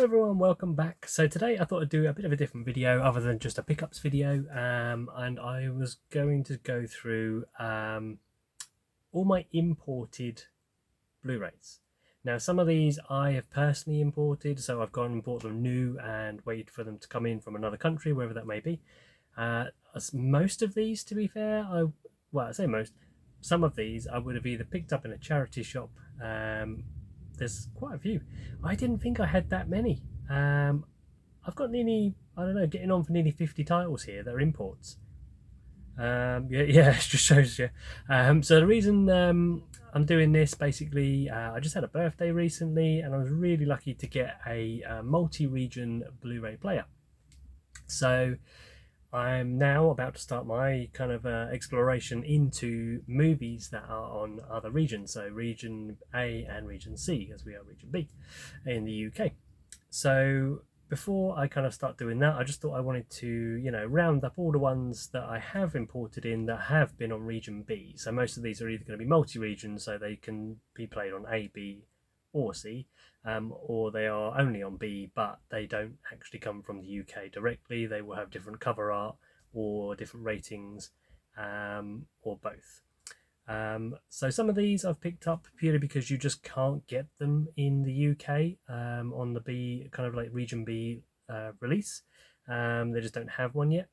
Hello everyone, welcome back. So today I thought I'd do a bit of a different video other than just a pickups video, and I was going to go through all my imported Blu-rays. Now some of these I have personally imported, so I've gone and bought them new and waited for them to come in from another country, wherever that may be. Most of these, to be fair, I say most, some of these I would have either picked up in a charity shop. There's quite a few. I didn't think I had that many. I've got nearly, I don't know, getting on for nearly 50 titles here that are imports. It just shows you. So the reason I'm doing this, basically, I just had a birthday recently and I was really lucky to get a multi-region Blu-ray player. So I'm now about to start my kind of exploration into movies that are on other regions, so region A and region C, as we are region B in the UK. So before I kind of start doing that, I just thought I wanted to, round up all the ones that I have imported in that have been on region B. So most of these are either going to be multi-region, so they can be played on A, B or C, or they are only on B, but they don't actually come from the UK directly. They will have different cover art or different ratings, or both. So some of these I've picked up purely because you just can't get them in the UK on the B, kind of like region B release. They just don't have one yet.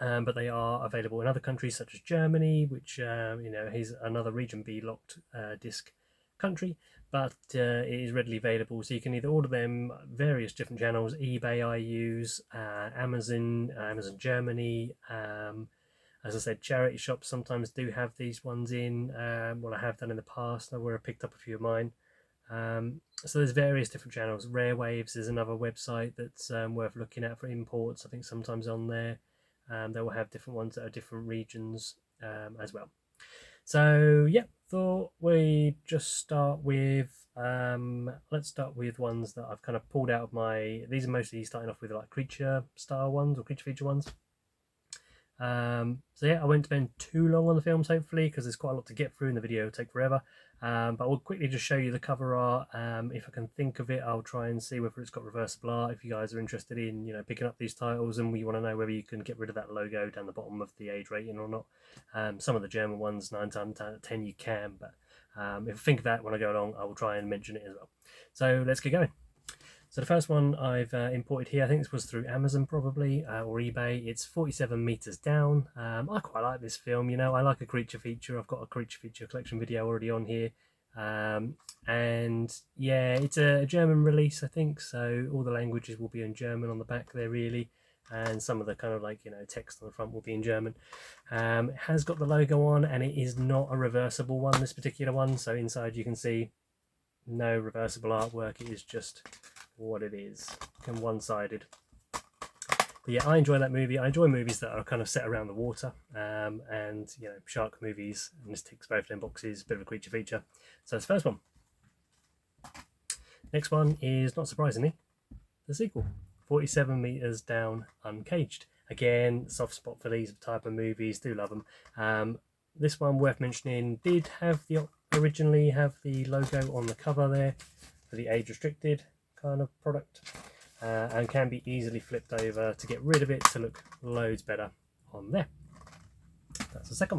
But they are available in other countries such as Germany, which is another region B locked disc country, but it is readily available, so you can either order them various different channels. eBay I use, Amazon Germany, as I said, charity shops sometimes do have these ones in. Well, I have done in the past where I picked up a few of mine. So there's various different channels. Rare Waves is another website that's worth looking at for imports. I think sometimes on there they will have different ones that are different regions as well. So yeah, thought we just start with let's start with ones that I've kind of pulled out of my, these are mostly starting off with like creature style ones or creature feature ones. So yeah, I won't spend too long on the films hopefully, because there's quite a lot to get through and the video will take forever. But I'll quickly just show you the cover art. If I can think of it, I'll try and see whether it's got reversible art. If you guys are interested in picking up these titles and you want to know whether you can get rid of that logo down the bottom of the age rating or not. Some of the German ones, 9 times out of 10 you can, but if I think of that when I go along, I will try and mention it as well. So let's get going. So the first one I've imported here, I think this was through Amazon probably, or eBay. It's 47 meters down. I quite like this film, I like a creature feature. I've got a creature feature collection video already on here. And yeah, it's a German release, I think, so all the languages will be in German on the back there really, and some of the kind of like text on the front will be in German. It has got the logo on, and it is not a reversible one, this particular one. So inside you can see no reversible artwork. It is just what it is, and one-sided. But yeah, I enjoy that movie. I enjoy movies that are kind of set around the water, and shark movies, and this ticks both them boxes. Bit of a creature feature. So that's the first one. Next one is, not surprisingly, the sequel, 47 meters down, Uncaged. Again, soft spot for these type of movies, do love them. This one, worth mentioning, did have originally have the logo on the cover there for the age restricted kind of product, and can be easily flipped over to get rid of it to look loads better on there. That's the second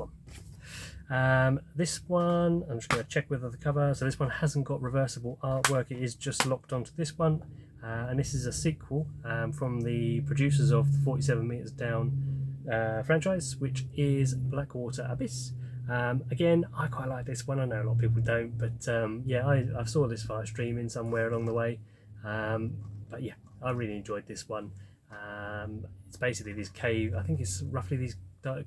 one. This one, I'm just going to check with the cover. So this one hasn't got reversible artwork, it is just locked onto this one, and this is a sequel from the producers of the 47 meters down franchise, which is Blackwater Abyss. Again, I quite like this one. I know a lot of people don't, but yeah, I saw this via streaming somewhere along the way. But yeah, I really enjoyed this one. It's basically this cave. I think it's roughly these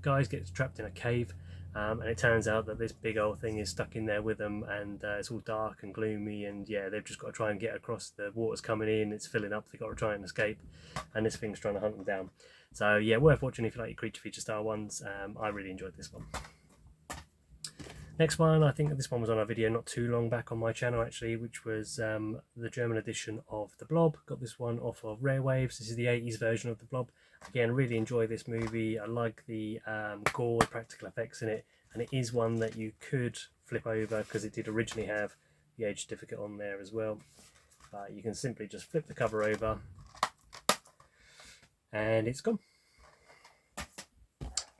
guys get trapped in a cave, and it turns out that this big old thing is stuck in there with them, and it's all dark and gloomy, and yeah, they've just got to try and get across. The water's coming in, it's filling up, they've got to try and escape, and this thing's trying to hunt them down. So yeah, worth watching if you like your creature feature style ones. I really enjoyed this one. Next one, I think this one was on a video not too long back on my channel actually, which was the German edition of the Blob. Got this one off of Rare Waves. This is the 80s version of the Blob. Again, really enjoy this movie. I like the gore, practical effects in it, and it is one that you could flip over because it did originally have the age certificate on there as well. but you can simply just flip the cover over and it's gone.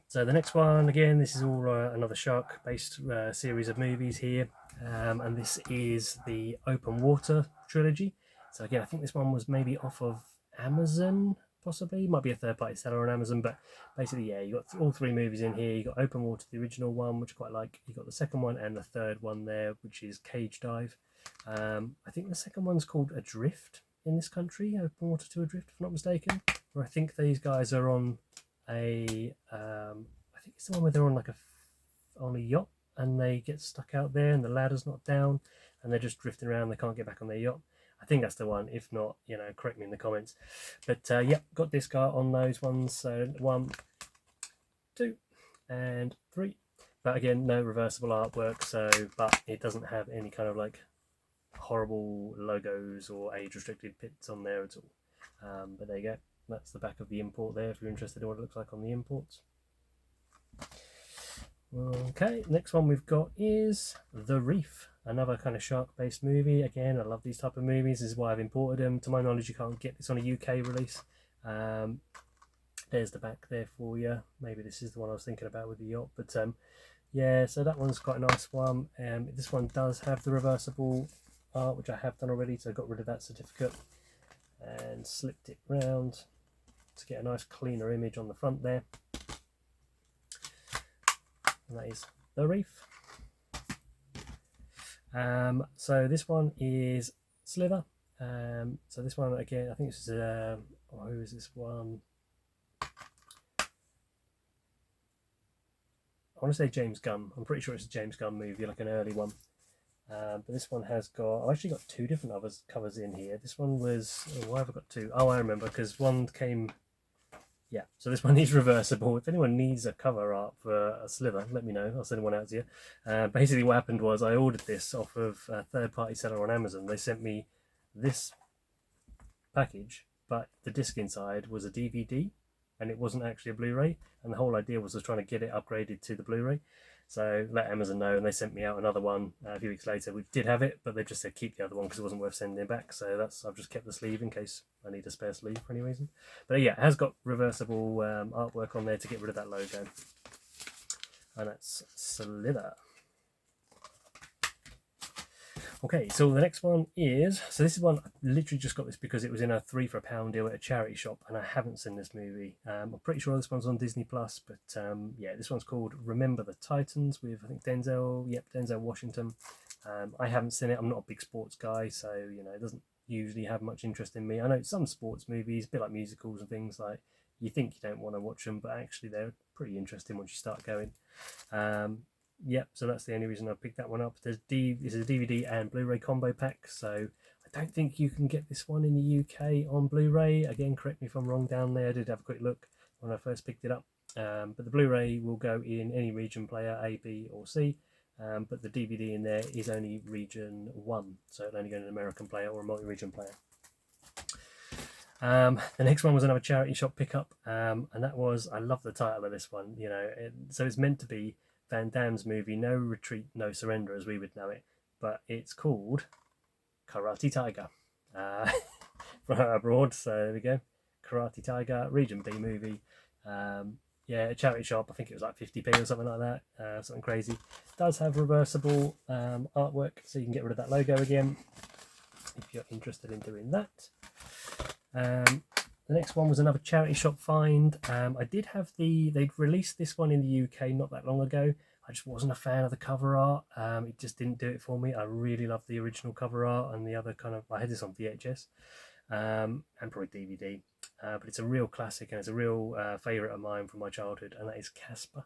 So the next one, again, this is all another shark-based series of movies here, and this is the Open Water Trilogy. So again, I think this one was maybe off of Amazon, possibly. Might be a third-party seller on Amazon, but basically, yeah, you got all three movies in here. You got Open Water, the original one, which I quite like. You got the second one and the third one there, which is Cage Dive. I think the second one's called Adrift in this country, Open Water to Adrift, if I'm not mistaken. Where I think these guys are on a I think it's the one where they're on like on a yacht and they get stuck out there and the ladder's not down and they're just drifting around, they can't get back on their yacht. I think that's the one. If not, you know, correct me in the comments. But yeah, got disc art on those ones. So 1, 2 and 3, but again, no reversible artwork, so but it doesn't have any kind of like horrible logos or age restricted bits on there at all. But there you go. That's the back of the import there if you're interested in what it looks like on the imports. Okay, next one we've got is The Reef, another kind of shark-based movie. Again, I love these type of movies. This is why I've imported them. To my knowledge, you can't get this on a UK release. There's the back there for you. Maybe this is the one I was thinking about with the yacht. But yeah, so that one's quite a nice one. This one does have the reversible art, which I have done already, so I got rid of that certificate and slipped it round to get a nice cleaner image on the front there. And that is The Reef. So this one is Sliver. So this one again, I think this is who is this one? I want to say James Gunn. I'm pretty sure it's a James Gunn movie, like an early one. But this one has got, I've actually got two different covers in here. This one was, why have I got two? Oh, I remember, because one came, yeah, so this one is reversible. If anyone needs a cover art for a Sliver, let me know. I'll send one out to you. Basically what happened was I ordered this off of a third-party seller on Amazon. They sent me this package, but the disc inside was a DVD, and it wasn't actually a Blu-ray. And the whole idea was trying to get it upgraded to the Blu-ray. So let Amazon know, and they sent me out another one a few weeks later. We did have it, but they just said keep the other one because it wasn't worth sending back. So I've just kept the sleeve in case I need a spare sleeve for any reason. But yeah, it has got reversible artwork on there to get rid of that logo. And that's Sliver. Okay, so the next one is, so this is one, I literally just got this because it was in a 3 for £1 deal at a charity shop, and I haven't seen this movie. I'm pretty sure this one's on Disney Plus, but yeah, this one's called Remember the Titans with, I think, Denzel Washington. I haven't seen it. I'm not a big sports guy, so, you know, it doesn't usually have much interest in me. I know some sports movies, a bit like musicals and things, like, you think you don't want to watch them, but actually they're pretty interesting once you start going. Yep, so that's the only reason I picked that one up. This is a DVD and Blu-ray combo pack, so I don't think you can get this one in the UK on Blu-ray. Again, correct me if I'm wrong down there. I did have a quick look when I first picked it up. But the Blu-ray will go in any region player, A, B or C, but the DVD in there is only region 1, so it'll only go in an American player or a multi-region player. The next one was another charity shop pickup, and that was, I love the title of this one, you know, so it's meant to be Van Damme's movie No Retreat, No Surrender as we would know it, but it's called Karate Tiger from abroad. So there we go, Karate Tiger, region B movie. Yeah, a charity shop, I think it was like 50p or something like that, something crazy. It does have reversible artwork, so you can get rid of that logo again if you're interested in doing that. The next one was another charity shop find. I did have they'd released this one in the UK not that long ago. I just wasn't a fan of the cover art. It just didn't do it for me. I really love the original cover art and the other kind of, I had this on VHS and probably DVD. But it's a real classic and it's a real favourite of mine from my childhood, and that is Casper.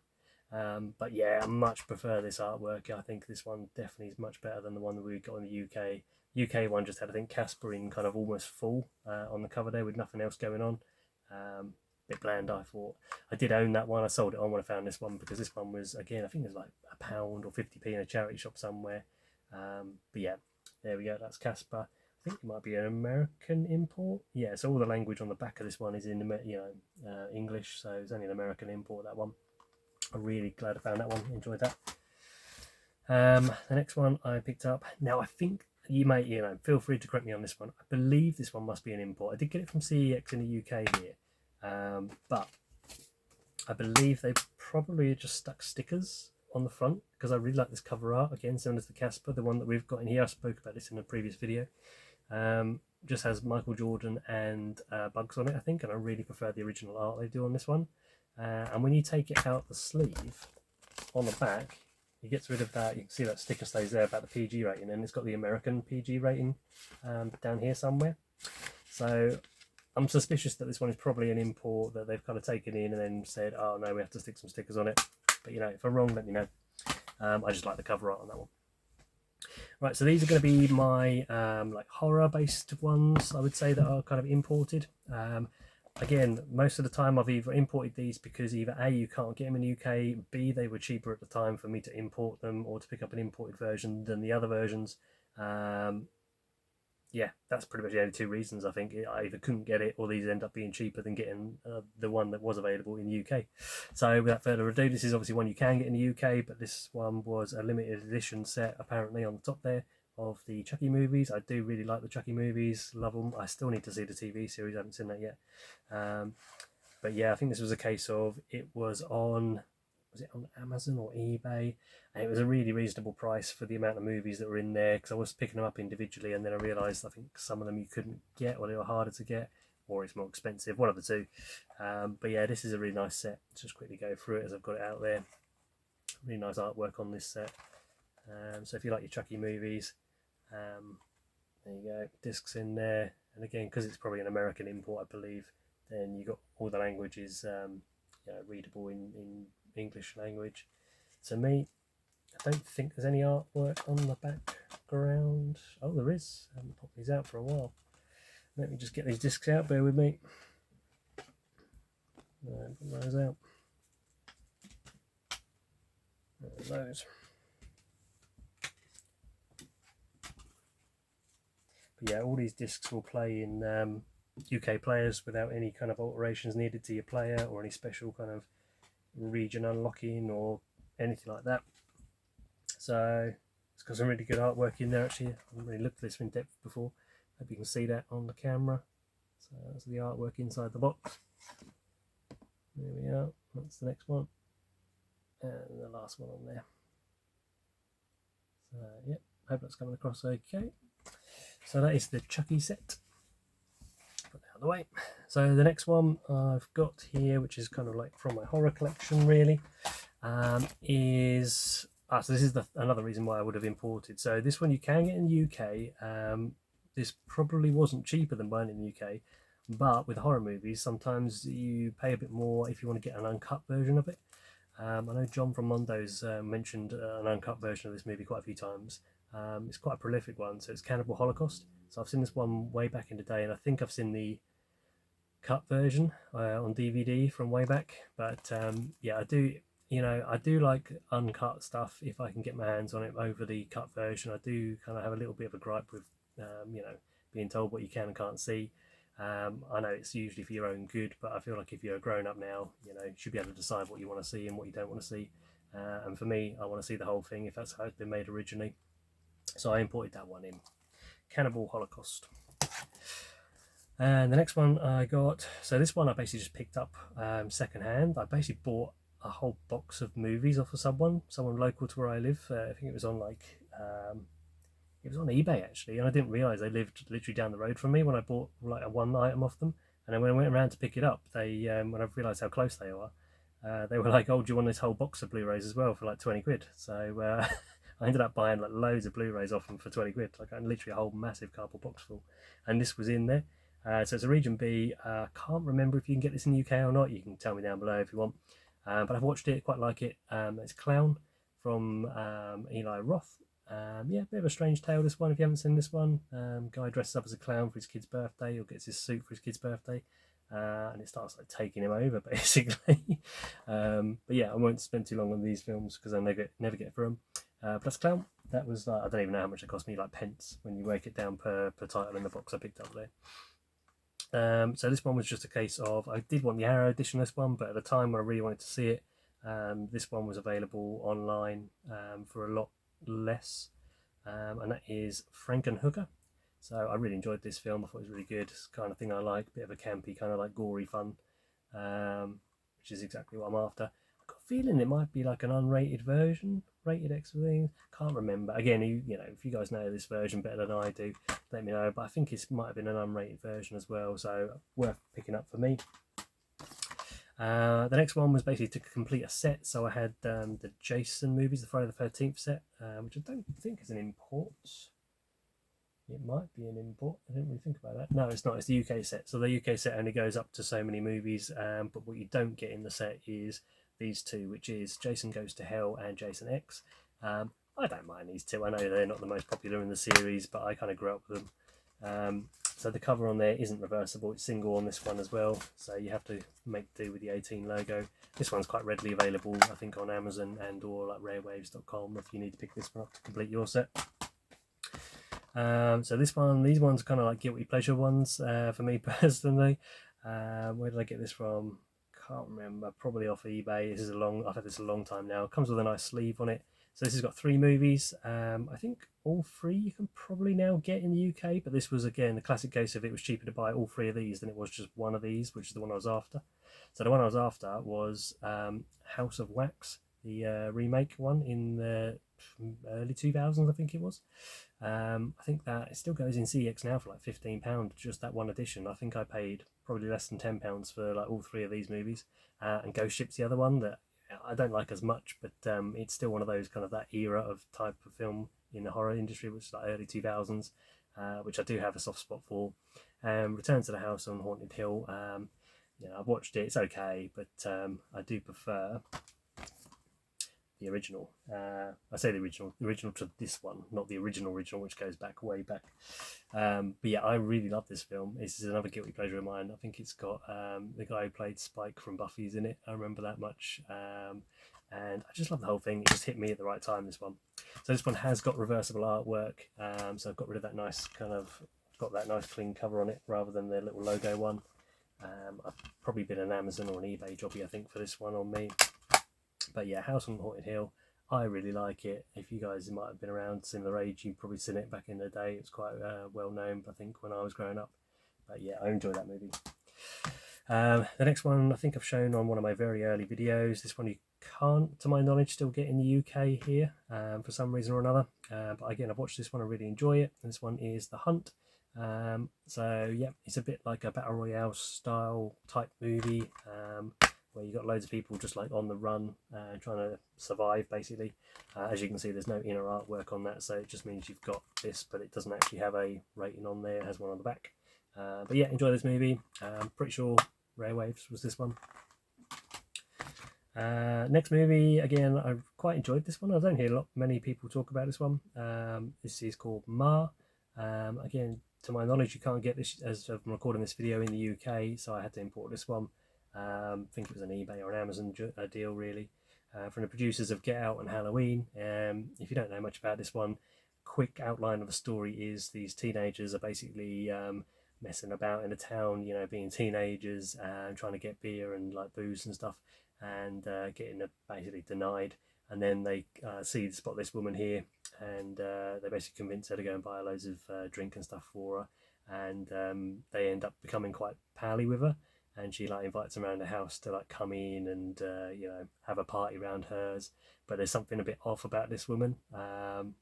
But yeah, I much prefer this artwork. I think this one definitely is much better than the one that we got in the UK. UK one just had, I think, Casper in kind of almost full on the cover there with nothing else going on. Bit bland, I thought. I did own that one. I sold it on when I found this one because this one was, again, I think it was like £1 or 50p in a charity shop somewhere. But yeah, there we go. That's Casper. I think it might be an American import. Yeah, so all the language on the back of this one is in, you know, English. So it's only an American import, that one. I'm really glad I found that one. Enjoyed that. The next one I picked up. Now I think you may, feel free to correct me on this one. I believe this one must be an import. I did get it from CEX in the UK here, but I believe they probably just stuck stickers on the front, because I really like this cover art. Again, similar to the Casper, the one that we've got in here. I spoke about this in a previous video. Just has Michael Jordan and Bugs on it, I think, and I really prefer the original art they do on this one. And when you take it out the sleeve, on the back, it gets rid of that. You can see that sticker stays there about the PG rating, and it's got the American PG rating down here somewhere. So I'm suspicious that this one is probably an import that they've kind of taken in and then said, oh no, we have to stick some stickers on it. But if I'm wrong, let me know. I just like the cover art on that one. Right, so these are going to be my like horror based ones, I would say, that are kind of imported. Again, most of the time I've either imported these because either A, you can't get them in the UK, B, they were cheaper at the time for me to import them or to pick up an imported version than the other versions. Yeah, that's pretty much the only two reasons. I think I either couldn't get it or these end up being cheaper than getting the one that was available in the UK. So without further ado, this is obviously one you can get in the UK, but this one was a limited edition set apparently on the top there of the Chucky movies. I do really like the Chucky movies, love them. I still need to see the TV series, I haven't seen that yet. But yeah, I think this was a case of it was on Amazon or eBay, and it was a really reasonable price for the amount of movies that were in there, because I was picking them up individually and then I realised I think some of them you couldn't get, or they were harder to get, or it's more expensive, one of the two. But yeah, this is a really nice set. Let's just quickly go through it as I've got it out there. Really nice artwork on this set. So if you like your Chucky movies, there you go, discs in there, and again, because it's probably an American import, I believe, then you got all the languages readable in English language. To me, I don't think there's any artwork on the background. Oh, there is. I haven't popped these out for a while. Let me just get these discs out, bear with me. Put those out. There's those. But yeah, all these discs will play in UK players without any kind of alterations needed to your player or any special kind of region unlocking or anything like that. So it's got some really good artwork in there actually. I haven't really looked at this in depth before. Hope you can see that on the camera. So that's the artwork inside the box. There we are. That's the next one. And the last one on there. So yep, hope that's coming across okay. So that is the Chucky set. Put that out of the way. So the next one I've got here, which is kind of like from my horror collection really, is so this is another reason why I would have imported. So this one you can get in the UK. This probably wasn't cheaper than buying it in the UK, but with horror movies sometimes you pay a bit more if you want to get an uncut version of it. I know John from Mondo's mentioned an uncut version of this movie quite a few times. It's quite a prolific one, so it's Cannibal Holocaust. So I've seen this one way back in the day, and I think I've seen the cut version on DVD from way back. But yeah, I do like uncut stuff if I can get my hands on it over the cut version. I do kind of have a little bit of a gripe with being told what you can and can't see. I know it's usually for your own good, but I feel like if you're a grown up now, you should be able to decide what you want to see and what you don't want to see. And for me, I want to see the whole thing if that's how it's been made originally. So I imported that one in. Cannibal Holocaust. And the next one I got, so this one I basically just picked up second hand. I basically bought a whole box of movies off of someone local to where I live. I think it was on it was on eBay actually, and I didn't realise they lived literally down the road from me when I bought like one item off them. And then when I went around to pick it up, they when I realised how close they were, they were like, "Oh, do you want this whole box of Blu-rays as well for like 20 quid?" So I ended up buying like loads of Blu-rays off them for 20 quid, like literally a whole massive cardboard box full, and this was in there. So it's a Region B. Can't remember if you can get this in the UK or not. You can tell me down below if you want. But I've watched it, quite like it. It's Clown from Eli Roth. Yeah, bit of a strange tale this one if you haven't seen this one. Guy dresses up as a clown for his kid's birthday, or gets his suit for his kid's birthday, and it starts like taking him over basically. But yeah, I won't spend too long on these films because I never get through them. But that's Clown. That was I don't even know how much it cost me, like pence when you break it down per title in the box I picked up there. So this one was just a case of I did want the Arrow edition of this one, but at the time when I really wanted to see it, this one was available online for a lot less. and that is Frankenhooker. So I really enjoyed this film. I thought it was really good. It's the kind of thing I like, bit of a campy, kind of like gory fun, which is exactly what I'm after. I've got a feeling it might be like an unrated version, rated X thing. Can't remember. Again, you know, if you guys know this version better than I do, let me know. But I think it might have been an unrated version as well, so worth picking up for me. The next one was basically to complete a set, so I had the Jason movies, the Friday the 13th set, which I don't think is an import. It might be an import. I didn't really think about that. No, it's not. It's the UK set. So the UK set only goes up to so many movies, but what you don't get in the set is these two, which is Jason Goes to Hell and Jason X. I don't mind these two. I know they're not the most popular in the series, but I kind of grew up with them. So the cover on there isn't reversible. It's single on this one as well. So you have to make do with the 18 logo. This one's quite readily available, I think, on Amazon and or like rarewaves.com if you need to pick this one up to complete your set. So these ones are kind of like guilty pleasure ones for me personally. Where did I get this from? Can't remember. Probably off eBay. I've had this a long time now. It comes with a nice sleeve on it. So this has got 3 movies. I think all 3 you can probably now get in the UK, but this was again the classic case of it was cheaper to buy all 3 of these than it was just one of these, which is the one I was after. So the one I was after was House of Wax, the remake one in the early 2000s, I think it was. I think that it still goes in CX now for like £15, just that one edition. I think I paid probably less than £10 for like all 3 of these movies. And Ghost Ship's the other one that I don't like as much, but it's still one of those kind of that era of type of film in the horror industry, which is like early 2000s, which I do have a soft spot for. Return to the House on Haunted Hill. You know, I've watched it, it's okay, but I do prefer the original. I say the original to this one, not the original, which goes back way back. But yeah, I really love this film. This is another guilty pleasure of mine. I think it's got the guy who played Spike from Buffy's in it. I remember that much. And I just love the whole thing. It just hit me at the right time, this one. So this one has got reversible artwork. So I've got rid of that nice got that nice clean cover on it rather than the little logo one. I've probably been an Amazon or an eBay jobby, I think, for this one on me. But yeah, House on Haunted Hill, I really like it. If you guys might have been around similar age, you've probably seen it back in the day. It's quite well known, I think, when I was growing up. But yeah, I enjoy that movie. The next one I think I've shown on one of my very early videos. This one you can't, to my knowledge, still get in the UK here for some reason or another. But again, I've watched this one, I really enjoy it. And this one is The Hunt. So yeah, it's a bit like a Battle Royale style type movie. Where you've got loads of people just like on the run, trying to survive basically. As you can see, there's no inner artwork on that, so it just means you've got this, but it doesn't actually have a rating on there. It has one on the back. But yeah, enjoy this movie. Pretty sure Rare Waves was this one. Next movie, again, I quite enjoyed this one. I don't hear many people talk about this one. This is called Ma. Again, to my knowledge, you can't get this as I'm recording this video in the UK, so I had to import this one. I think it was an eBay or an Amazon deal, really, from the producers of Get Out and Halloween. If you don't know much about this one, quick outline of the story is these teenagers are basically messing about in a town, you know, being teenagers and trying to get beer and like booze and stuff, and getting basically denied. And then they spot this woman here, and they basically convince her to go and buy loads of drink and stuff for her, and they end up becoming quite pally with her. And she like invites them around the house to like come in and you know, have a party around hers. But there's something a bit off about this woman,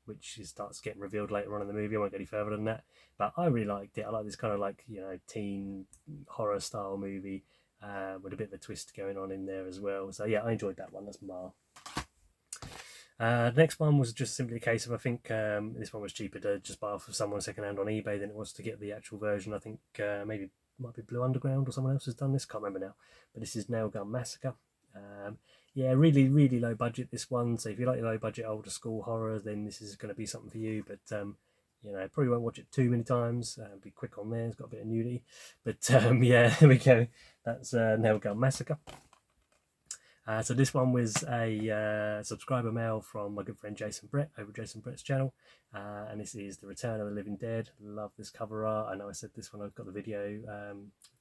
which starts getting revealed later on in the movie. I won't go any further than that. But I really liked it. I like this kind of like, you know, teen horror style movie with a bit of a twist going on in there as well. So yeah, I enjoyed that one. That's Ma. The next one was just simply a case of, I think this one was cheaper to just buy off of someone secondhand on eBay than it was to get the actual version. I think maybe might be Blue Underground or someone else has done this, can't remember now, but this is now Gone Massacre. Yeah, really low budget, this one, so if you like your low budget older school horror, then this is going to be something for you. But you know, probably won't watch it too many times. Be quick on there, it's got a bit of nudity, but yeah, there we go. That's now Gone Massacre. So this one was a subscriber mail from my good friend Jason Brett over Jason Brett's channel, and this is The Return of the Living Dead. Love this cover art. I know I said this when I got the video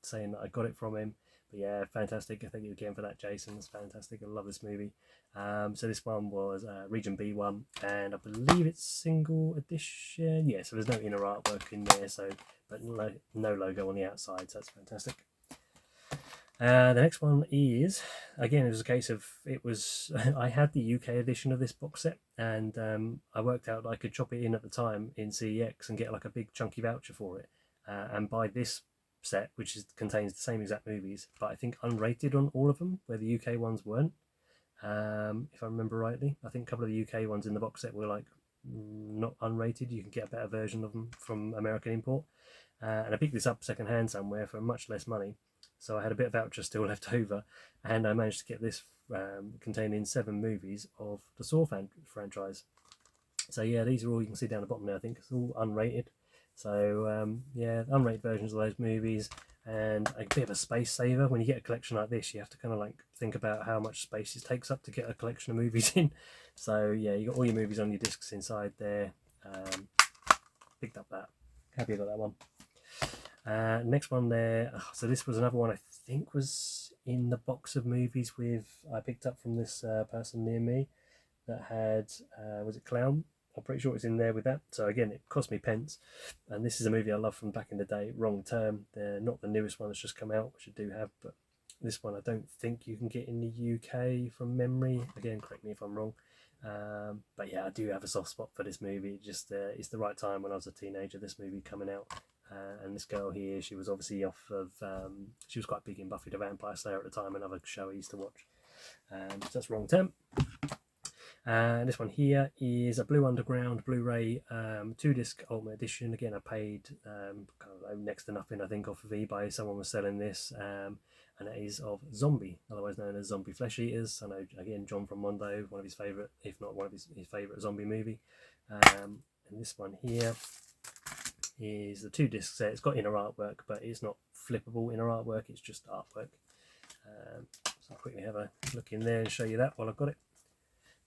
saying that I got it from him, But yeah, fantastic. Thank you again for that, Jason. It's fantastic. I love this movie. So this one was Region B one, and I believe it's single edition. Yeah, so there's no inner artwork in there, so but no logo on the outside, so that's fantastic. The next one is, again, it was a case of, I had the UK edition of this box set, and I worked out that I could chop it in at the time in CEX and get like a big chunky voucher for it, and buy this set, which contains the same exact movies, but I think unrated on all of them, where the UK ones weren't. If I remember rightly, I think a couple of the UK ones in the box set were like not unrated. You can get a better version of them from American import, and I picked this up second hand somewhere for much less money. So I had a bit of voucher still left over, and I managed to get this containing 7 movies of the Saw franchise. So yeah, these are all you can see down the bottom there. I think it's all unrated. So yeah, unrated versions of those movies, and a bit of a space saver. When you get a collection like this, you have to kind of like think about how much space it takes up to get a collection of movies in. So yeah, you got all your movies on your discs inside there. Picked up that. Happy about that one. Next one there, so this was another one I think was in the box of movies I picked up from this person near me that had, was it Clown? I'm pretty sure it's in there with that. So again, it cost me pence, and this is a movie I love from back in the day, Wrong Turn. They're not the newest one that's just come out, which I do have, but this one I don't think you can get in the UK from memory. Again, correct me if I'm wrong. But yeah, I do have a soft spot for this movie. Just it's the right time when I was a teenager, this movie coming out. And this girl here, she was obviously off of, she was quite big in Buffy the Vampire Slayer at the time, another show I used to watch. So that's Wrong Turn. And this one here is a Blue Underground Blu-ray 2-disc Ultimate Edition. Again, I paid next to nothing, I think, off of eBay. Someone was selling this, and it is of Zombie, otherwise known as Zombie Flesh Eaters. I know, again, John from Mondo, one of his favourite, if not one of his favourite zombie movie. And this one here is the 2-disc set. It's got inner artwork, but it's not flippable inner artwork, it's just artwork. So I'll quickly have a look in there and show you that while I've got it.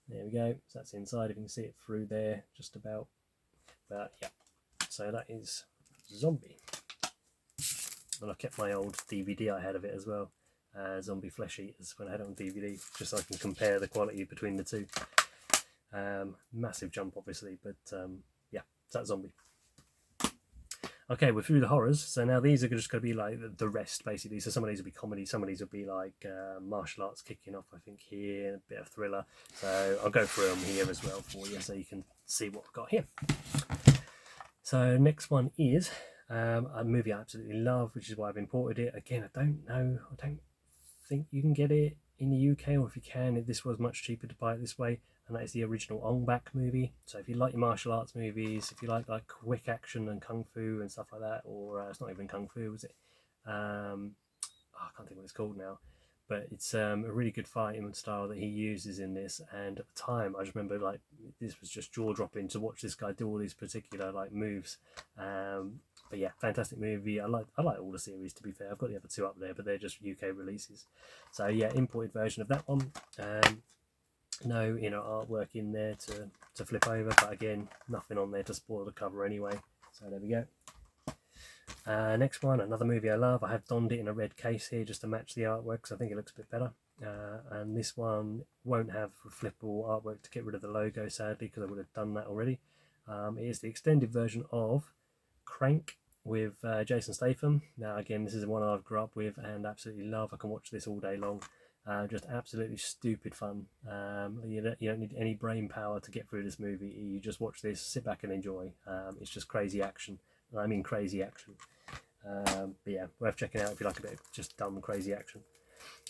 There we go, so that's inside, if you can see it through there just about. But yeah, so that is Zombie. And I kept my old DVD I had of it as well, Zombie Flesh Eaters, when I had it on DVD, just so I can compare the quality between the two. Massive jump obviously, but yeah, so that's Zombie. Okay, we're through the horrors, so now these are just going to be like the rest, basically. So some of these will be comedy, some of these will be like martial arts kicking off, I think, here, a bit of thriller. So I'll go through them here as well for you, so you can see what we've got here. So next one is a movie I absolutely love, which is why I've imported it. Again, I don't think you can get it in the UK, or if you can, this was much cheaper to buy it this way. And that is the original Ong Bak movie. So if you like your martial arts movies, if you like quick action and kung fu and stuff like that, or it's not even kung fu, is it? I can't think what it's called now, but it's a really good fighting style that he uses in this. And at the time, I just remember like this was just jaw dropping to watch this guy do all these particular like moves. But yeah, fantastic movie. I like all the series, to be fair. I've got the other 2 up there, but they're just UK releases. So yeah, imported version of that one. No inner artwork in there to flip over, but again, nothing on there to spoil the cover anyway. So there we go. Next one, another movie I love. I have donned it in a red case here just to match the artwork, because I think it looks a bit better. And this one won't have flippable artwork to get rid of the logo, sadly, because I would have done that already. It is the extended version of Crank with Jason Statham. Now again, this is one I've grew up with and absolutely love. I can watch this all day long. Just absolutely stupid fun. You don't need any brain power to get through this movie. You just watch this, sit back and enjoy. It's just crazy action. I mean crazy action. But yeah, worth checking out if you like a bit of just dumb crazy action.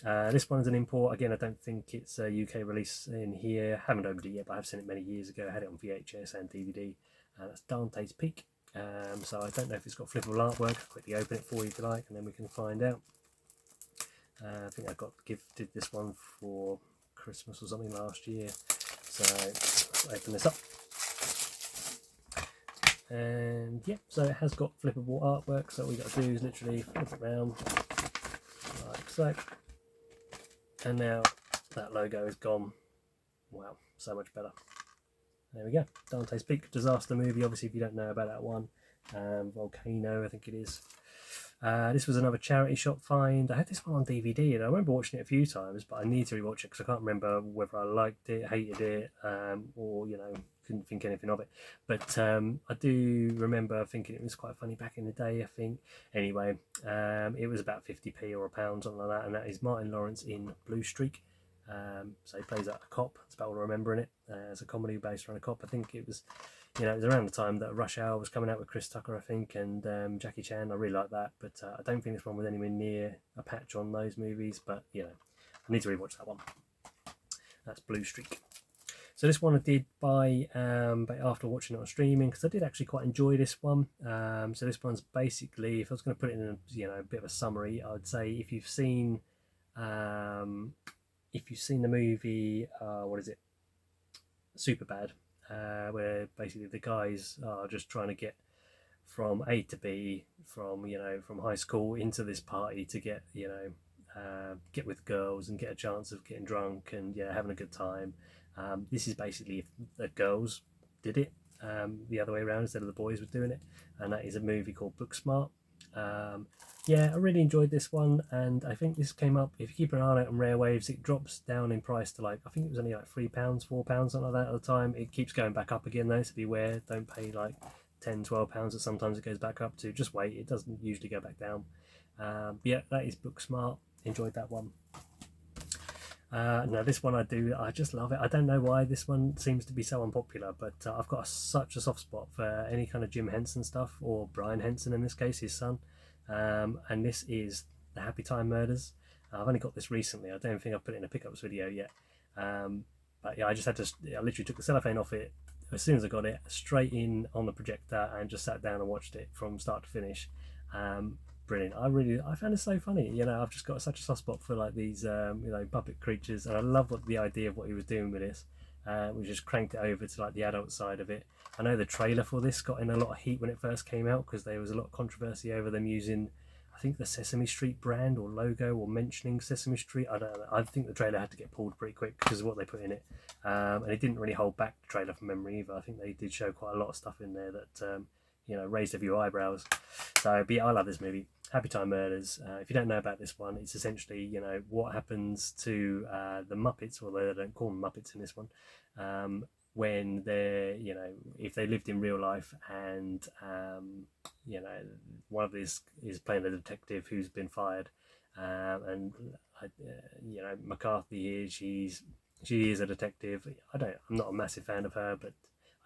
This one's an import. Again, I don't think it's a UK release in here. Haven't opened it yet, but I've seen it many years ago. I had it on VHS and DVD. That's Dante's Peak. So I don't know if it's got flippable artwork. I'll quickly open it for you if you like, and then we can find out. I think I got gifted this one for Christmas or something last year. So let's open this up. And yeah, so it has got flippable artwork. So all we got to do is literally flip it around like so. And now that logo is gone. Wow, so much better. There we go. Dante's Peak, disaster movie. Obviously, if you don't know about that one, Volcano, I think it is. This was another charity shop find. I had this one on DVD, and I remember watching it a few times, but I need to rewatch it because I can't remember whether I liked it, hated it, or couldn't think anything of it. But I do remember thinking it was quite funny back in the day, I think. Anyway, it was about 50p or £1, something like that, and that is Martin Lawrence in Blue Streak. So he plays a cop. That's about all I remember in it. It's a comedy based around a cop. I think it was, it was around the time that Rush Hour was coming out with Chris Tucker, I think, and Jackie Chan. I really like that, but I don't think this one was anywhere near a patch on those movies. But I need to rewatch that one. That's Blue Streak. So this one I did buy but after watching it on streaming, because I did actually quite enjoy this one. So this one's basically, if I was going to put it in a bit of a summary, I would say if you've seen the movie, what is it, Superbad, where basically the guys are just trying to get from A to B, from high school into this party to get get with girls and get a chance of getting drunk and having a good time. This is basically if the girls did it the other way around instead of the boys were doing it, and that is a movie called Booksmart. I really enjoyed this one, and I think this came up, if you keep an eye on it on Rare Waves, it drops down in price to I think it was only £3, £4, something like that at the time. It keeps going back up again though, so beware, don't pay £10, £12 that sometimes it goes back up to. Just wait, it doesn't usually go back down. That is Booksmart. Enjoyed that one. Now this one I just love it. I don't know why this one seems to be so unpopular, but I've got such a soft spot for any kind of Jim Henson stuff, or Brian Henson in this case, his son. And this is the Happy Time Murders. I've only got this recently. I don't think I've put it in a pickups video yet. But I just had to, I literally took the cellophane off it as soon as I got it, straight in on the projector, and just sat down and watched it from start to finish. Brilliant. I found it so funny. I've just got such a soft spot for these puppet creatures, and I love the idea of what he was doing with this. We just cranked it over to the adult side of it. I know the trailer for this got in a lot of heat when it first came out, because there was a lot of controversy over them using, I think, the Sesame Street brand or logo, or mentioning Sesame Street. I don't know. I think the trailer had to get pulled pretty quick because of what they put in it, and it didn't really hold back the trailer from memory either. I think they did show quite a lot of stuff in there that raised a few eyebrows. So, but I love this movie, Happy Time Murders. If you don't know about this one, it's essentially what happens to the Muppets, although they don't call them Muppets in this one, when they're if they lived in real life, and one of these is playing a detective who's been fired, and McCarthy here, she is a detective. I'm not a massive fan of her, but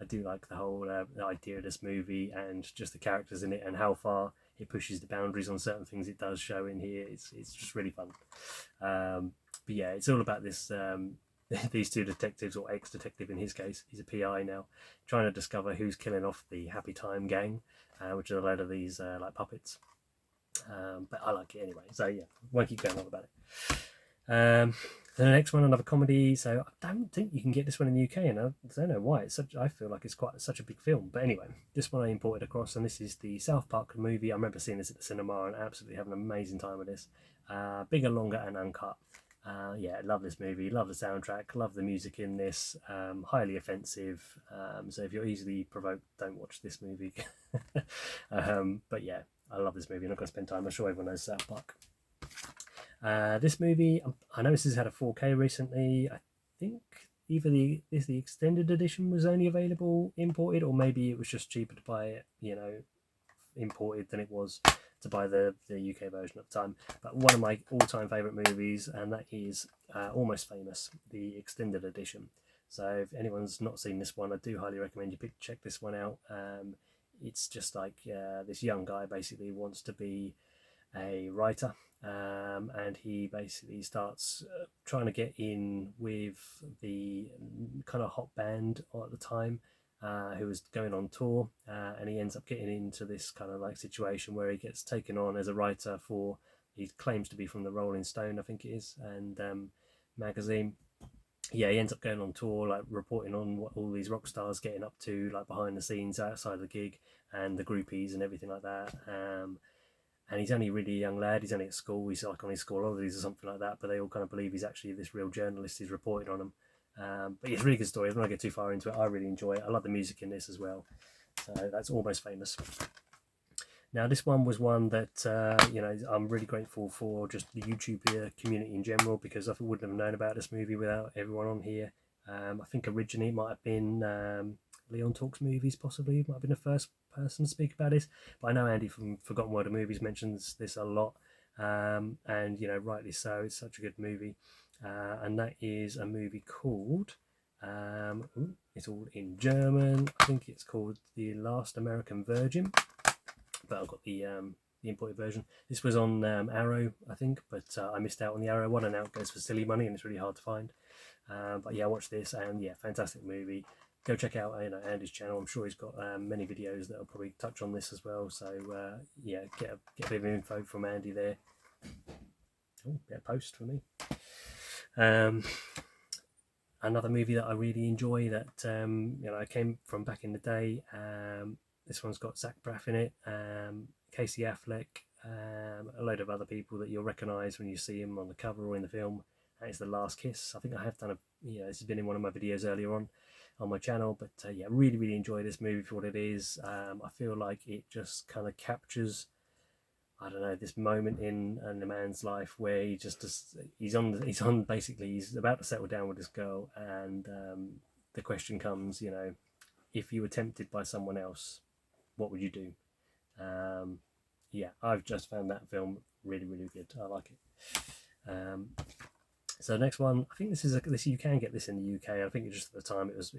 I do like the whole idea of this movie, and just the characters in it, and how far it pushes the boundaries on certain things it does show in here. It's just really fun. But yeah, it's all about this these two detectives, or ex-detective in his case, he's a PI now, trying to discover who's killing off the Happy Time gang, which are a load of these puppets. But I like it anyway, so yeah, won't keep going on about it. The next one, another comedy. So I don't think you can get this one in the UK, and I don't know why. I feel like it's such a big film. But anyway, this one I imported across, and this is the South Park movie. I remember seeing this at the cinema and absolutely having an amazing time with this. Bigger, longer, and uncut. I love this movie. Love the soundtrack. Love the music in this. Highly offensive. So if you're easily provoked, don't watch this movie. But yeah, I love this movie. I'm not going to spend time. I'm sure everyone knows South Park. This movie, I know this has had a 4K recently. I think either the extended edition was only available imported, or maybe it was just cheaper to buy it, imported than it was to buy the UK version at the time. But one of my all-time favourite movies, and that is Almost Famous, the extended edition. So if anyone's not seen this one, I do highly recommend you check this one out. It's just this young guy basically wants to be a writer, and he basically starts trying to get in with the kind of hot band at the time, who was going on tour, and he ends up getting into this kind of situation where he gets taken on as a writer for, he claims to be from the Rolling Stone, I think it is, and magazine. He ends up going on tour, reporting on what all these rock stars getting up to, behind the scenes outside of the gig, and the groupies and everything like that. And he's only really a young lad. He's only at school. He's on his school holidays or something like that. But they all kind of believe he's actually this real journalist who's reporting on them. But it's a really good story. I don't want to get too far into it. I really enjoy it. I love the music in this as well. So that's Almost Famous. Now, this one was one that, you know, I'm really grateful for just the YouTube community in general, because I wouldn't have known about this movie without everyone on here. I think originally it might have been Leon Talks Movies, possibly. It might have been the first person to speak about this. But I know Andy from Forgotten World of Movies mentions this a lot. And, you know, rightly so. It's such a good movie. And that is a movie called... it's all in German. I think it's called The Last American Virgin, but I've got the imported version. This was on Arrow, I think, but I missed out on the Arrow one, and now it goes for silly money, and it's really hard to find. But yeah, I watched this, and yeah, fantastic movie. Go check out Andy's channel. I'm sure he's got many videos that'll probably touch on this as well. So yeah, get a bit of info from Andy there. Oh, bit of post for me. Another movie that I really enjoy that you know, I came from back in the day. This one's got Zach Braff in it, Casey Affleck, a load of other people that you'll recognise when you see him on the cover or in the film. That is The Last Kiss. I think I have done you know, this has been in one of my videos earlier on my channel, but yeah, really enjoy this movie for what it is. I feel like it just kind of captures, I don't know, this moment in a man's life where he's on basically, he's about to settle down with this girl, and the question comes, you know, if you were tempted by someone else, what would you do? Yeah, I've just found that film really good. I like it. So the next one, I think this you can get this in the UK. I think just at the time it was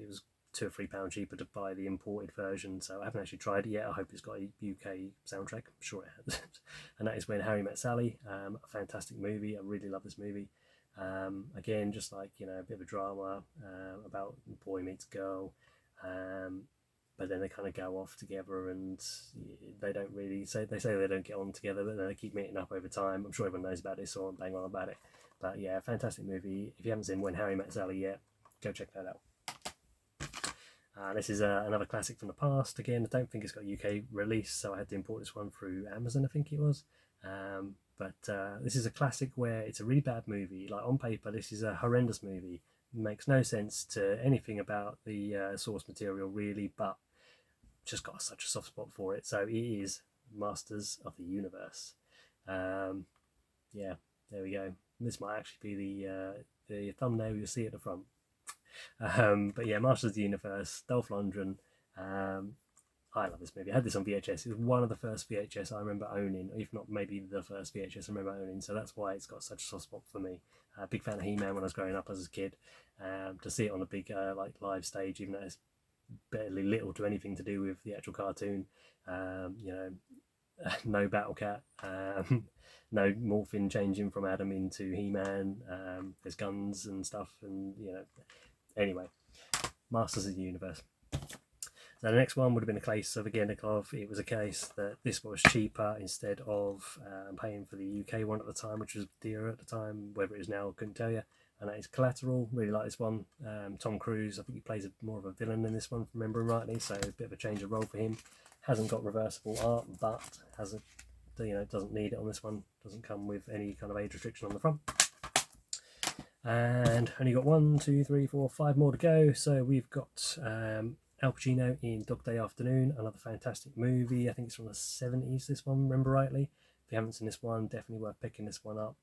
£2 or £3 cheaper to buy the imported version, so I haven't actually tried it yet. I hope it's got a UK soundtrack. I'm sure it has. And that is When Harry Met Sally. A fantastic movie. I really love this movie. Again, just like, you know, a bit of a drama about boy meets girl, but then they kind of go off together, and they don't really say they don't get on together, but then they keep meeting up over time. I'm sure everyone knows about this, so I won't bang on about it. But yeah, fantastic movie. If you haven't seen When Harry Met Sally yet, go check that out. This is another classic from the past. Again, I don't think it's got a UK release, so I had to import this one through Amazon, I think it was. But this is a classic where it's a really bad movie. Like, on paper, this is a horrendous movie. It makes no sense to anything about the source material, really, but just got such a soft spot for it. So it is Masters of the Universe. Yeah, there we go. This might actually be the thumbnail you'll see at the front. But yeah, Masters of the Universe, Dolph Lundgren. I love this movie. I had this on VHS. It was one of the first VHS I remember owning, if not maybe the first VHS I remember owning. So that's why it's got such a soft spot for me. Big fan of He-Man when I was growing up as a kid. To see it on a big like live stage, even though it's barely little to anything to do with the actual cartoon. You know, no Battle Cat, no morphing, changing from Adam into He-Man. There's guns and stuff, and you know. Anyway, Masters of the Universe. So the next one would have been a case of, again, it was a case that this was cheaper instead of paying for the UK one at the time, which was dearer at the time. Whether it is now, I couldn't tell you. And that is Collateral. Really like this one. Tom Cruise, I think he plays more of a villain in this one, if I remember rightly. So a bit of a change of role for him. Hasn't got reversible art, but has a, you know, doesn't need it on this one. Doesn't come with any kind of age restriction on the front. And only got 1, 2, 3, 4, 5 more to go. So we've got Al Pacino in Dog Day Afternoon, another fantastic movie. I think it's from the 70s, this one, remember rightly. If you haven't seen this one, definitely worth picking this one up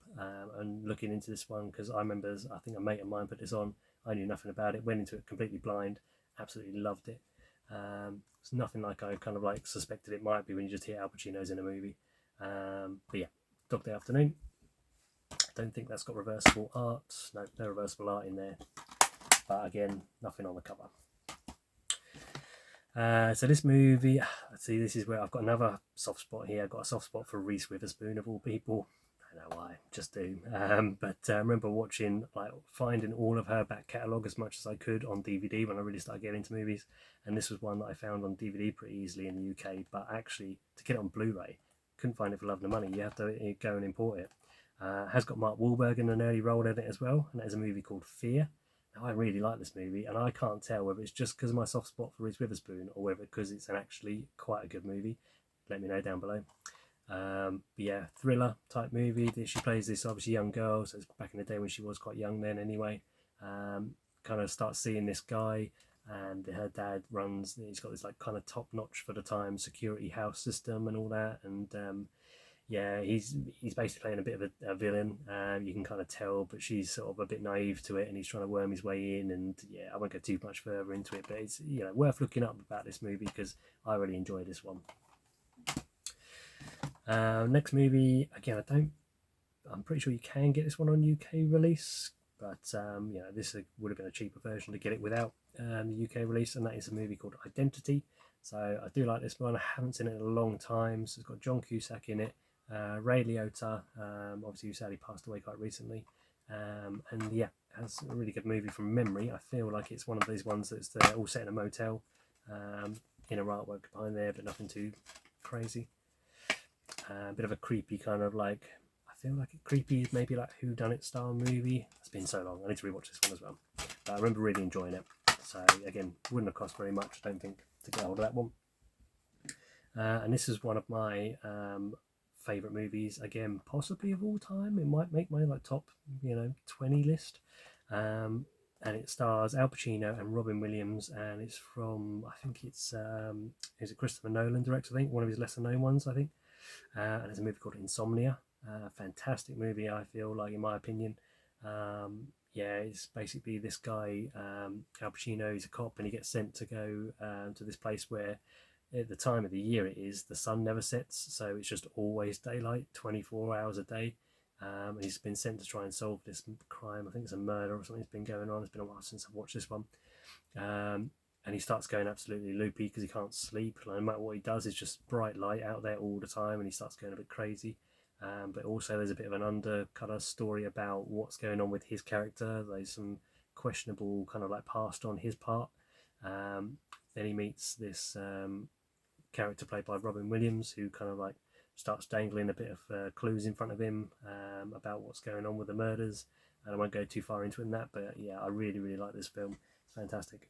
and looking into this one, because I remember, I think a mate of mine put this on. I knew nothing about it, went into it completely blind, absolutely loved it. It's nothing like I kind of like suspected it might be when you just hear Al Pacino's in a movie. But yeah, Dog Day Afternoon. Don't think that's got reversible art. No reversible art in there. But again, nothing on the cover. So this movie, let's see, this is where I've got another soft spot here. I've got a soft spot for Reese Witherspoon, of all people. I don't know why, just do. But I remember finding all of her back catalogue as much as I could on DVD when I really started getting into movies. And this was one that I found on DVD pretty easily in the UK. But actually, to get it on Blu-ray, couldn't find it for love nor money. You have to go and import it. Has got Mark Wahlberg in an early role in it as well, and that is a movie called Fear. Now, I really like this movie, and I can't tell whether it's just because of my soft spot for Reese Witherspoon or whether because it's actually quite a good movie. Let me know down below. But yeah, thriller type movie. She plays this obviously young girl, so it's back in the day when she was quite young then anyway. Kind of starts seeing this guy and her dad runs. He's got this like kind of top notch for the time security house system and all that, and yeah, he's basically playing a bit of a villain. You can kind of tell, but she's sort of a bit naive to it, and he's trying to worm his way in. And yeah, I won't go too much further into it, but it's worth looking up about this movie because I really enjoy this one. Next movie, again, I'm pretty sure you can get this one on UK release, but this would have been a cheaper version to get it without the UK release, and that is a movie called Identity. So I do like this one. I haven't seen it in a long time. So it's got John Cusack in it, Ray Liotta, obviously who sadly passed away quite recently, and yeah, has a really good movie from memory. I feel like it's one of these ones that's all set in a motel, inner artwork behind there, but nothing too crazy. A bit of a creepy kind of like, I feel like a creepy, maybe like whodunit style movie. It's been so long, I need to rewatch this one as well. But I remember really enjoying it. So again, wouldn't have cost very much, I don't think, to get hold of that one. And this is one of my favourite movies, again, possibly of all time. It might make my like top 20 list. And it stars Al Pacino and Robin Williams, and it's from, I think it's is it Christopher Nolan directs, I think, one of his lesser known ones, I think. And it's a movie called Insomnia. Fantastic movie, I feel like, in my opinion. It's basically this guy, Al Pacino, he's a cop, and he gets sent to go to this place where at the time of the year it is, the sun never sets, so it's just always daylight 24 hours a day. And he's been sent to try and solve this crime. I think it's a murder or something that's been going on. It's been a while since I've watched this one. And he starts going absolutely loopy because he can't sleep. Like, no matter what he does, it's just bright light out there all the time, and he starts going a bit crazy. But also there's a bit of an undercutter story about what's going on with his character. There's some questionable kind of like past on his part. Then he meets this character played by Robin Williams, who kind of like starts dangling a bit of clues in front of him about what's going on with the murders. And I won't go too far into it in that, but yeah, I really, really like this film. It's fantastic.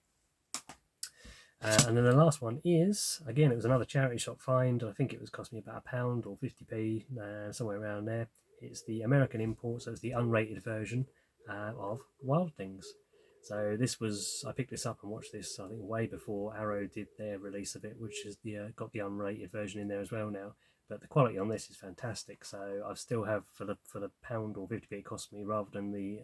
And then the last one is, again, it was another charity shop find. I think it was cost me about £1 or 50p, somewhere around there. It's the American import, so it's the unrated version of Wild Things. So this was, I picked this up and watched this, I think, way before Arrow did their release of it, which is got the unrated version in there as well now. But the quality on this is fantastic. So I still have, for the £1 or 50p it cost me, rather than the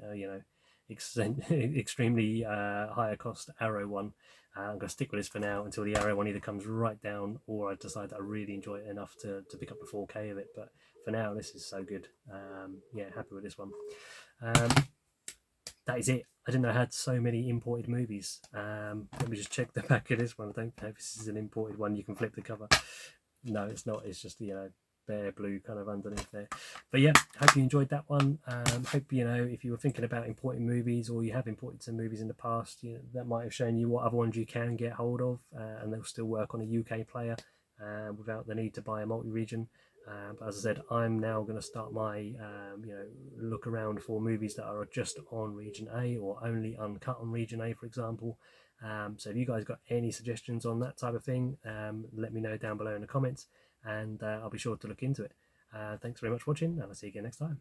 extremely higher cost Arrow one. I'm going to stick with this for now until the Arrow one either comes right down, or I decide that I really enjoy it enough to pick up the 4K of it. But for now, this is so good. Happy with this one. That is it. I didn't know I had so many imported movies. Let me just check the back of this one. I don't know if this is an imported one. You can flip the cover. No, it's not. It's just bare blue kind of underneath there. But yeah, hope you enjoyed that one. Hope if you were thinking about importing movies, or you have imported some movies in the past, that might have shown you what other ones you can get hold of, and they'll still work on a UK player without the need to buy a multi-region. But as I said, I'm now going to start my look around for movies that are just on region A, or only uncut on region A, for example. So if you guys got any suggestions on that type of thing, let me know down below in the comments, and I'll be sure to look into it. Thanks very much for watching, and I'll see you again next time.